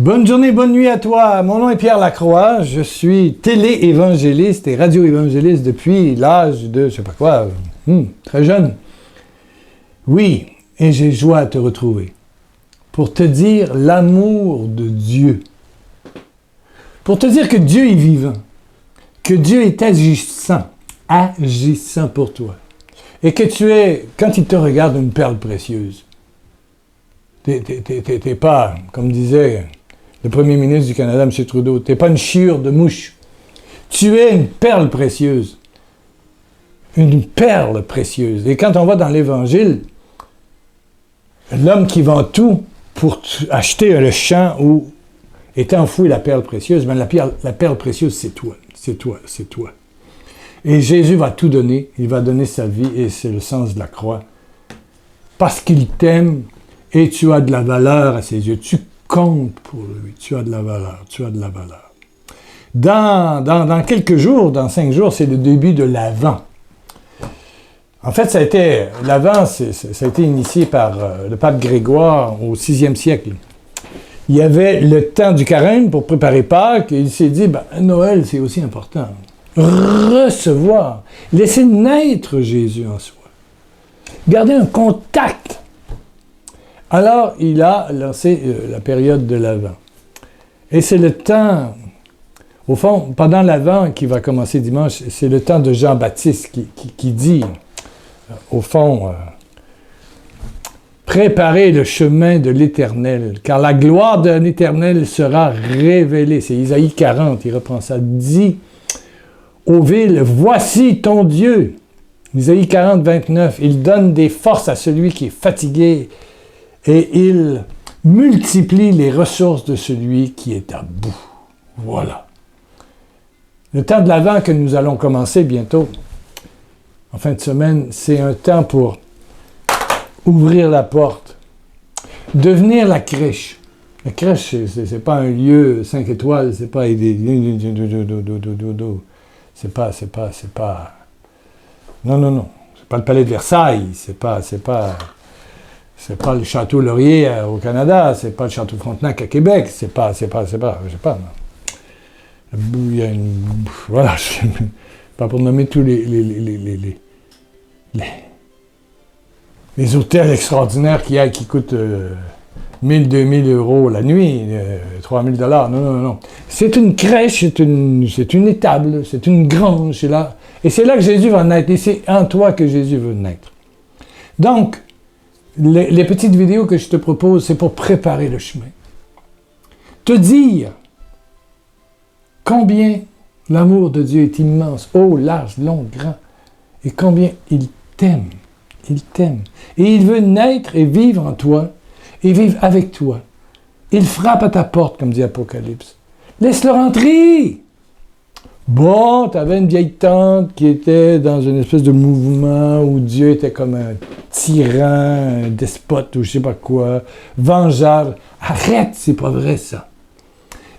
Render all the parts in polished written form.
Bonne journée, bonne nuit à toi. Mon nom est Pierre Lacroix. Je suis télé-évangéliste et radio-évangéliste depuis l'âge de, je sais pas quoi, très jeune. Oui, et j'ai joie à te retrouver pour te dire l'amour de Dieu. Pour te dire que Dieu est vivant, que Dieu est agissant pour toi. Et que tu es, quand il te regarde, une perle précieuse. T'es pas, comme disait le premier ministre du Canada, M. Trudeau, t'es pas une chiure de mouche. Tu es une perle précieuse. Une perle précieuse. Et quand on va dans l'Évangile, l'homme qui vend tout pour acheter le champ où est enfouie la perle précieuse, ben la perle précieuse, c'est toi. C'est toi, c'est toi. Et Jésus va tout donner. Il va donner sa vie et c'est le sens de la croix. Parce qu'il t'aime et tu as de la valeur à ses yeux. Tu comptes pour lui. Tu as de la valeur. Tu as de la valeur. Dans quelques jours, dans 5 jours, c'est le début de l'Avent. En fait, l'Avent, ça a été initié par le pape Grégoire au 6e siècle. Il y avait le temps du carême pour préparer Pâques et il s'est dit, Noël, c'est aussi important. Recevoir, laisser naître Jésus en soi. Garder un contact. Alors, il a lancé la période de l'Avent. Et c'est le temps, au fond, pendant l'Avent qui va commencer dimanche, c'est le temps de Jean-Baptiste qui dit, au fond, préparez le chemin de l'Éternel, car la gloire de l'Éternel sera révélée. C'est Isaïe 40, il reprend ça. Dit aux villes, voici ton Dieu. Isaïe 40, 29, il donne des forces à celui qui est fatigué et il multiplie les ressources de celui qui est à bout. Voilà. Le temps de l'Avent que nous allons commencer bientôt, en fin de semaine, c'est un temps pour ouvrir la porte, devenir la crèche. La crèche, c'est pas un lieu 5 étoiles, c'est pas... C'est pas... Non. C'est pas le palais de Versailles, c'est pas le château Laurier au Canada, c'est pas le château Frontenac à Québec, je sais pas. Il y a une... Voilà, pas pour nommer tous les hôtels extraordinaires qui coûtent 1000, 2000 euros la nuit, 3000 $. Non. C'est une crèche, c'est une étable, c'est une grange, c'est là. Et c'est là que Jésus va naître. Et c'est en toi que Jésus veut naître. Donc, les petites vidéos que je te propose, c'est pour préparer le chemin. Te dire combien l'amour de Dieu est immense, haut, large, long, grand, et combien il t'aime. Il t'aime. Et il veut naître et vivre en toi, et vivre avec toi. Il frappe à ta porte, comme dit Apocalypse. Laisse-le rentrer! Bon, tu avais une vieille tante qui était dans une espèce de mouvement où Dieu était comme un tyran, un despote ou je sais pas quoi, vengeur. Arrête, c'est pas vrai ça.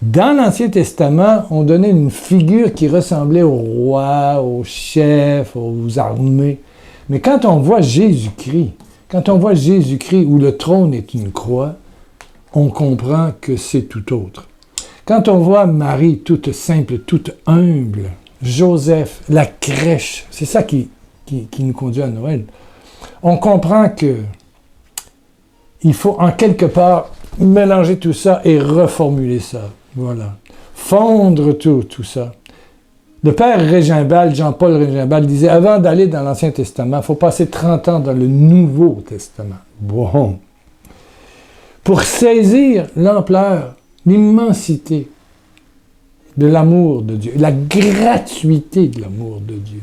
Dans l'Ancien Testament, on donnait une figure qui ressemblait au roi, au chef, aux armées. Mais quand on voit Jésus-Christ, où le trône est une croix, on comprend que c'est tout autre. Quand on voit Marie, toute simple, toute humble, Joseph, la crèche, c'est ça qui nous conduit à Noël, on comprend que il faut en quelque part mélanger tout ça et reformuler ça. Voilà. Fondre tout ça. Le père Régimbald, Jean-Paul Régimbald, disait, avant d'aller dans l'Ancien Testament, il faut passer 30 ans dans le Nouveau Testament. Bon. Pour saisir l'ampleur, l'immensité de l'amour de Dieu, la gratuité de l'amour de Dieu.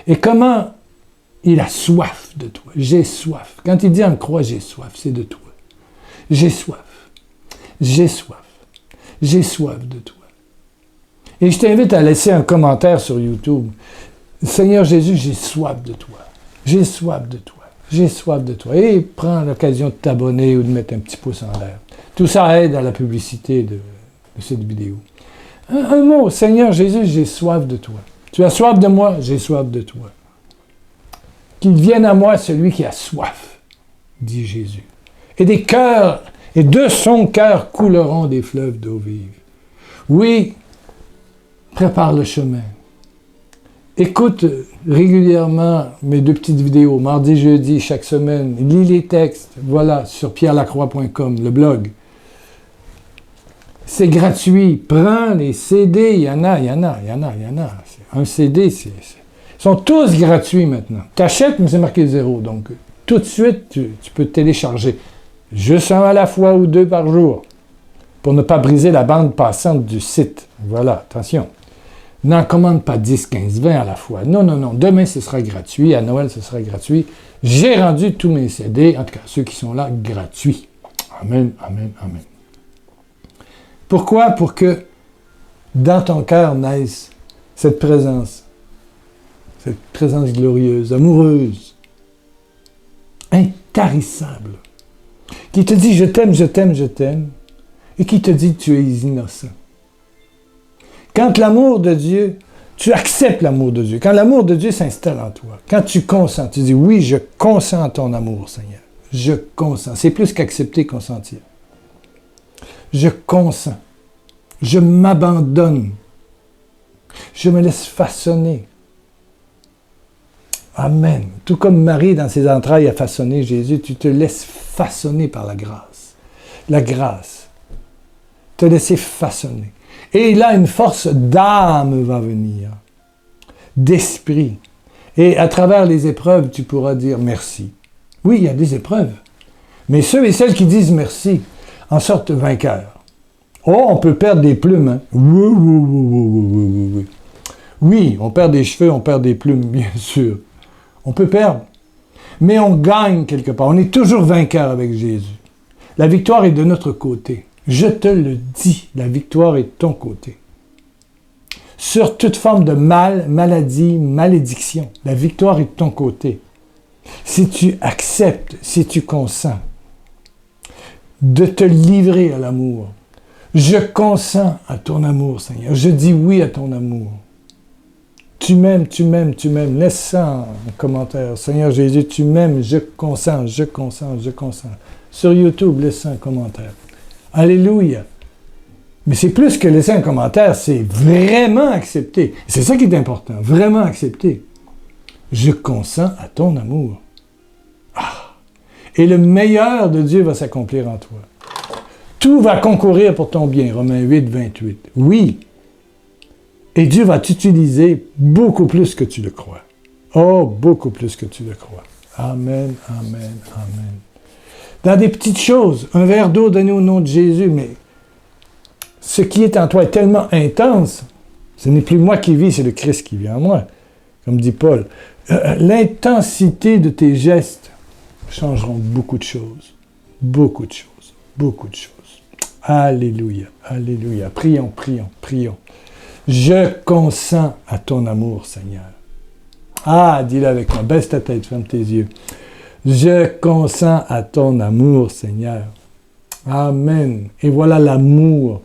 Et comment il a soif de toi. J'ai soif. Quand il dit en croix, j'ai soif, c'est de toi. J'ai soif. J'ai soif. J'ai soif de toi. Et je t'invite à laisser un commentaire sur YouTube. Seigneur Jésus, j'ai soif de toi. J'ai soif de toi. J'ai soif de toi. Et prends l'occasion de t'abonner ou de mettre un petit pouce en l'air. Tout ça aide à la publicité de cette vidéo. Un mot, Seigneur Jésus, j'ai soif de toi. Tu as soif de moi, j'ai soif de toi. Qu'il vienne à moi celui qui a soif, dit Jésus. Et des cœurs Et de son cœur couleront des fleuves d'eau vive. Oui, prépare le chemin. Écoute régulièrement mes 2 petites vidéos, mardi, jeudi, chaque semaine. Lis les textes, voilà, sur pierrelacroix.com, le blog. C'est gratuit. Prends les CD, il y en a. Un CD, ils sont tous gratuits maintenant. Tu achètes, mais c'est marqué 0. Donc, tout de suite, tu peux télécharger. Juste un à la fois ou 2 par jour. Pour ne pas briser la bande passante du site. Voilà, attention. N'en commande pas 10, 15, 20 à la fois. Non. Demain, ce sera gratuit. À Noël, ce sera gratuit. J'ai rendu tous mes CD, en tout cas ceux qui sont là, gratuits. Amen. Pourquoi? Pour que dans ton cœur naisse cette présence glorieuse, amoureuse, intarissable, qui te dit « je t'aime », et qui te dit « tu es innocent ». Quand l'amour de Dieu, tu acceptes l'amour de Dieu, quand l'amour de Dieu s'installe en toi, quand tu consens, tu dis « oui, je consens à ton amour, Seigneur, je consens ». C'est plus qu'accepter, consentir. Je consens. Je m'abandonne. Je me laisse façonner. Amen. Tout comme Marie, dans ses entrailles, a façonné Jésus, tu te laisses façonner par la grâce. La grâce. Te laisser façonner. Et là, une force d'âme va venir. D'esprit. Et à travers les épreuves, tu pourras dire merci. Oui, il y a des épreuves. Mais ceux et celles qui disent merci en sortent vainqueurs. Oh, on peut perdre des plumes, hein? Oui. Oui, on perd des cheveux, on perd des plumes, bien sûr. On peut perdre. Mais on gagne quelque part. On est toujours vainqueur avec Jésus. La victoire est de notre côté. Je te le dis, la victoire est de ton côté. Sur toute forme de mal, maladie, malédiction, la victoire est de ton côté. Si tu acceptes, si tu consens de te livrer à l'amour, je consens à ton amour, Seigneur. Je dis oui à ton amour. Tu m'aimes. Laisse ça en commentaire. Seigneur Jésus, tu m'aimes, je consens. Sur YouTube, laisse ça en commentaire. Alléluia. Mais c'est plus que laisser un commentaire, c'est vraiment accepter. C'est ça qui est important, vraiment accepter. Je consens à ton amour. Ah! Et le meilleur de Dieu va s'accomplir en toi. Tout va concourir pour ton bien, Romains 8, 28. Oui. Et Dieu va t'utiliser beaucoup plus que tu le crois. Oh, beaucoup plus que tu le crois. Amen. Dans des petites choses, un verre d'eau donné au nom de Jésus, mais ce qui est en toi est tellement intense, ce n'est plus moi qui vis, c'est le Christ qui vit en moi, comme dit Paul. L'intensité de tes gestes changeront beaucoup de choses. Beaucoup de choses. Alléluia. Prions. Je consens à ton amour, Seigneur. Ah, dis-le avec moi. Baisse ta tête, ferme tes yeux. Je consens à ton amour, Seigneur. Amen. Et voilà l'amour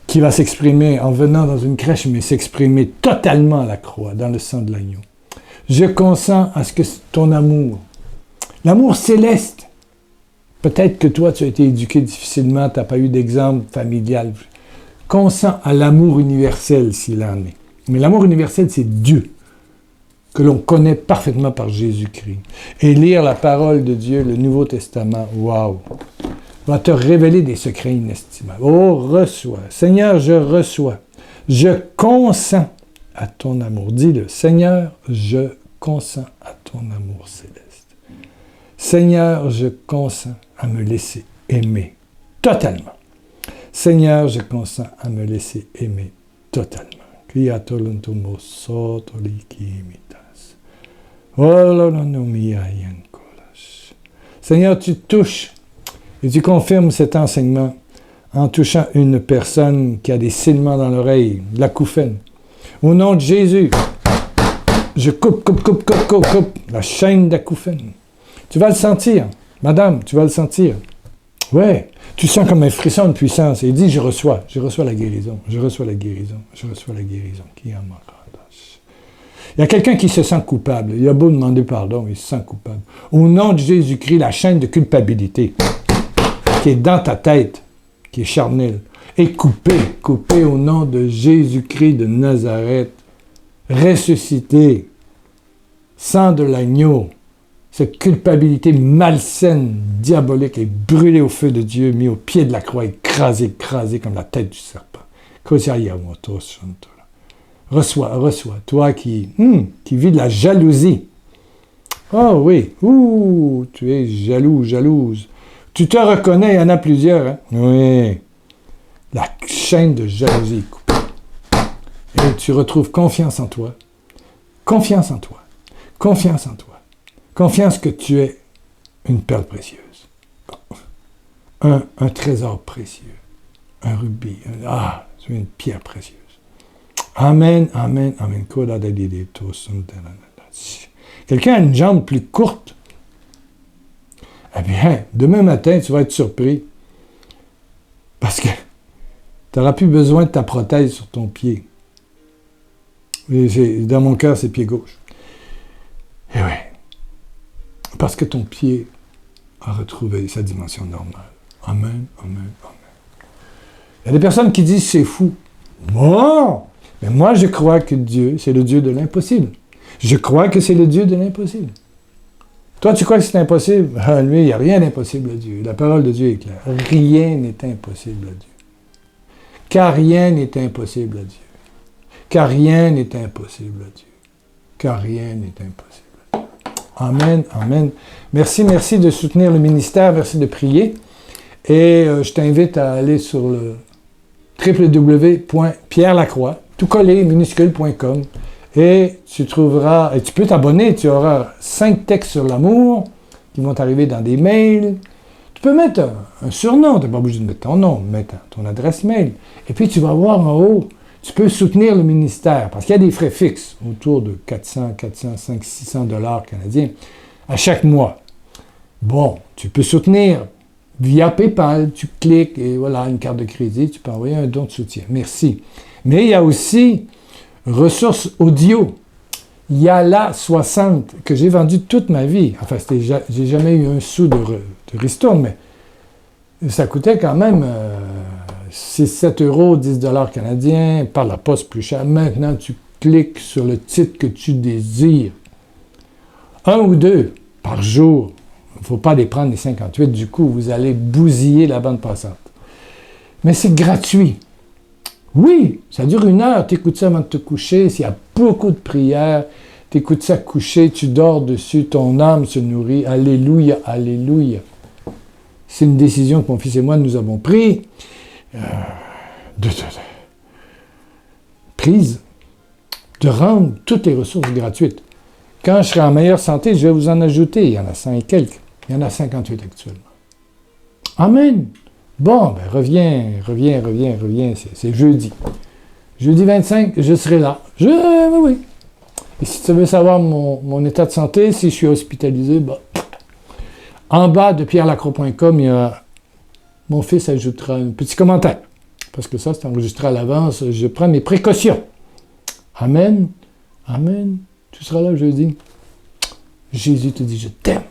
qui va s'exprimer en venant dans une crèche, mais s'exprimer totalement à la croix, dans le sang de l'agneau. Je consens à ce que ton amour, l'amour céleste, peut-être que toi, tu as été éduqué difficilement, tu n'as pas eu d'exemple familial. Consent à l'amour universel, s'il en est. Mais l'amour universel, c'est Dieu, que l'on connaît parfaitement par Jésus-Christ. Et lire la parole de Dieu, le Nouveau Testament, waouh, va te révéler des secrets inestimables. Oh, reçois. Seigneur, je reçois. Je consens à ton amour. Dis-le. Seigneur, je consens à ton amour céleste. Seigneur, je consens à me laisser aimer totalement. Seigneur, je consens à me laisser aimer totalement. Seigneur, tu touches et tu confirmes cet enseignement en touchant une personne qui a des sifflements dans l'oreille, de l'acouphène. Au nom de Jésus, je coupe la chaîne d'acouphène. Tu vas le sentir, madame, tu vas le sentir. Ouais, tu sens comme un frisson de puissance. Et il dit, je reçois la guérison. Il y a quelqu'un qui se sent coupable. Il a beau demander pardon, il se sent coupable. Au nom de Jésus-Christ, la chaîne de culpabilité qui est dans ta tête, qui est charnel, est coupé au nom de Jésus-Christ de Nazareth, ressuscité, sang de l'agneau. Cette culpabilité malsaine, diabolique, est brûlée au feu de Dieu, mis au pied de la croix, écrasée comme la tête du serpent. Reçois, toi qui vis de la jalousie. Oh oui, tu es jalouse. Tu te reconnais, il y en a plusieurs, hein? Oui. La chaîne de jalousie est coupée. Et tu retrouves confiance en toi. Confiance que tu es une perle précieuse. Un trésor précieux. Un rubis. Tu es une pierre précieuse. Amen. Quelqu'un a une jambe plus courte. Eh bien, demain matin, tu vas être surpris. Parce que tu n'auras plus besoin de ta prothèse sur ton pied. Et dans mon cœur, c'est pied gauche. Et oui. Parce que ton pied a retrouvé sa dimension normale. Amen. Il y a des personnes qui disent c'est fou. Bon, mais moi je crois que Dieu, c'est le Dieu de l'impossible. Je crois que c'est le Dieu de l'impossible. Toi, tu crois que c'est impossible? Lui, il n'y a rien d'impossible à Dieu. La parole de Dieu est claire. Rien n'est impossible à Dieu. Car rien n'est impossible à Dieu. Car rien n'est impossible à Dieu. Car rien n'est impossible à Dieu. Amen. Merci de soutenir le ministère. Merci de prier. Et je t'invite à aller sur le www.pierrelacroix, tout collé, minuscule.com. Et tu trouveras, et tu peux t'abonner, tu auras 5 textes sur l'amour qui vont t'arriver dans des mails. Tu peux mettre un surnom, tu n'es pas obligé de mettre ton nom, mettre ton adresse mail. Et puis tu vas voir en haut, tu peux soutenir le ministère, parce qu'il y a des frais fixes, autour de 400, 500, 600 $ canadiens à chaque mois. Bon, tu peux soutenir via PayPal, tu cliques et voilà, une carte de crédit, tu peux envoyer un don de soutien. Merci. Mais il y a aussi ressources audio. Il y a la 60 que j'ai vendu toute ma vie. Enfin, j'ai jamais eu un sou de ristourne, mais ça coûtait quand même 7 €, 10 $ canadiens, par la poste plus cher. Maintenant, tu cliques sur le titre que tu désires. 1 ou 2 par jour. Il ne faut pas les prendre les 58, du coup, vous allez bousiller la bande passante. Mais c'est gratuit. Oui, ça dure 1 heure, tu écoutes ça avant de te coucher, s'il y a beaucoup de prières, tu écoutes ça couché, tu dors dessus, ton âme se nourrit, alléluia. C'est une décision que mon fils et moi, nous avons prise, de rendre toutes les ressources gratuites. Quand je serai en meilleure santé, je vais vous en ajouter, il y en a 100 et quelques, il y en a 58 actuellement. Amen. Bon, ben reviens, c'est jeudi. Jeudi 25, je serai là. Oui. Et si tu veux savoir mon état de santé, si je suis hospitalisé, en bas de pierrelacroix.com, mon fils ajoutera un petit commentaire. Parce que ça, c'est enregistré à l'avance. Je prends mes précautions. Amen. Tu seras là jeudi. Jésus te dit, je t'aime.